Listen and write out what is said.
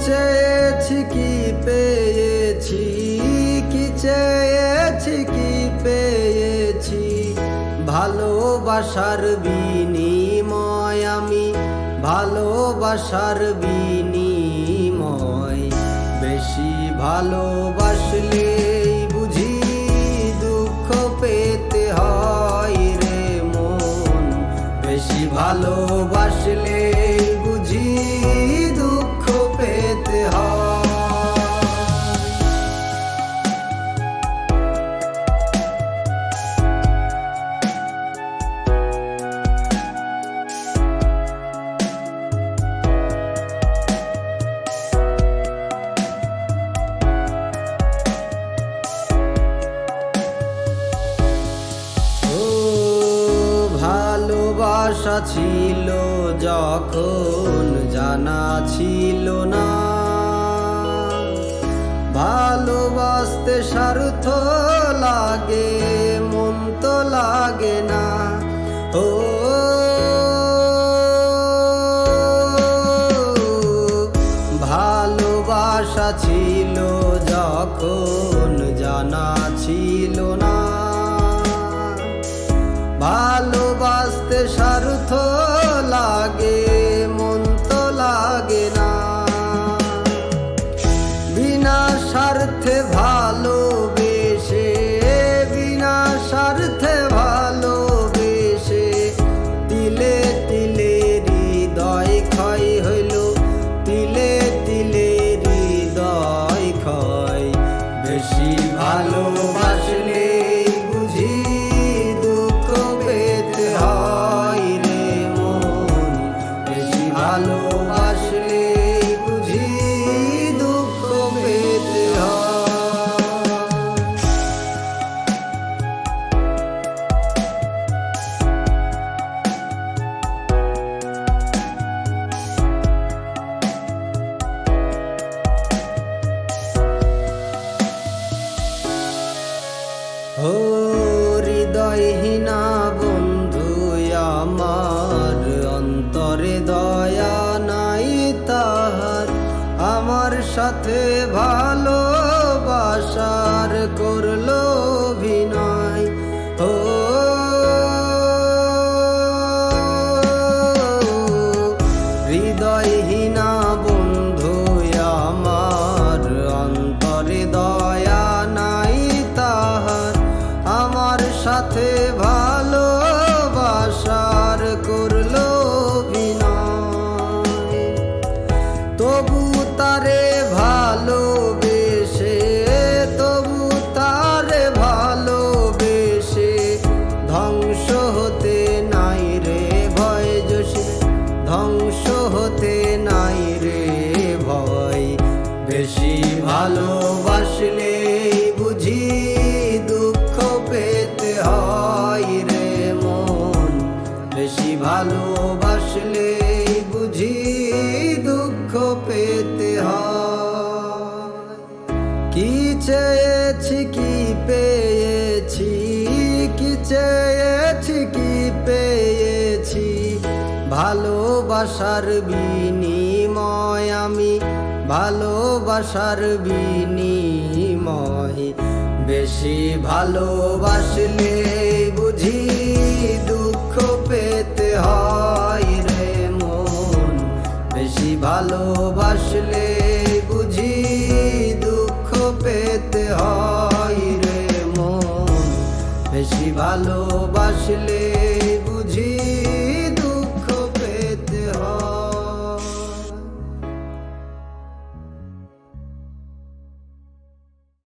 চেয়েছি কি পেয়েছি, কি চেয়েছি কি পেয়েছি, ভালোবাসার বিনিময় আমি, ভালোবাসার বিনিময়। বেশি ভালোবাসলে বুঝি দুঃখ পেতে হয় রে মন, বেশি ভালোবাসলে বুঝি দুঃখ পেতে হয়। ভালোবাসা ছিল যখন জানা ছিল না, ভালোবাসতে স্বার্থ লাগে মন তো লাগে না। ও ভালোবাসা ছিল যখন জানা ছিল না, ভালোবাসতে স্বার্থ লাগে মন তো লাগে না। বিনা স্বার্থে ভালোবেসে, বিনা স্বার্থে ভালোবেসে, তিলে তিলে হৃদয় ক্ষয় হইল, তিলে তিলে হৃদয় ক্ষয়। বেশি ভালোবাসলে বুঝি দুঃখ পেতে হয় রে মন, বেশি ভালোবাসলে বুঝি দুঃখ পেতে হয়। ও হৃদয়হীনা বন্ধু আমার, অন্তরে দয়া নাই তাহার, আমার সাথে ভালোবাসার করলো অভিনয়। ও হৃদয়হীনা বন্ধু আমার, অন্তরে দয়া নাই তাহার, আমার সাথে ভালোবাসার করলো অভিনয়। তবু তারে ভালোবেসে, তবু তারে ভালোবেসে, ধ্বংস হতে নাই রে ভয় যোশী, ধ্বংস হতে নাই রে ভয়। বেশি ভালোবাসলে বুঝি দুঃখ পেতে হয় রে মন, বেশি ভালোবাসলে বুঝি দুঃখ পেতে হয়। কি চেয়েছি কি পেয়েছি, কি চেয়েছি কি পেয়েছি, ভালোবাসার বিনিময় আমি, ভালোবাসার বিনিময়। বেশি ভালোবাসলে বুঝি দুঃখ পেতে হয় রে মন, বেশি ভালোবাস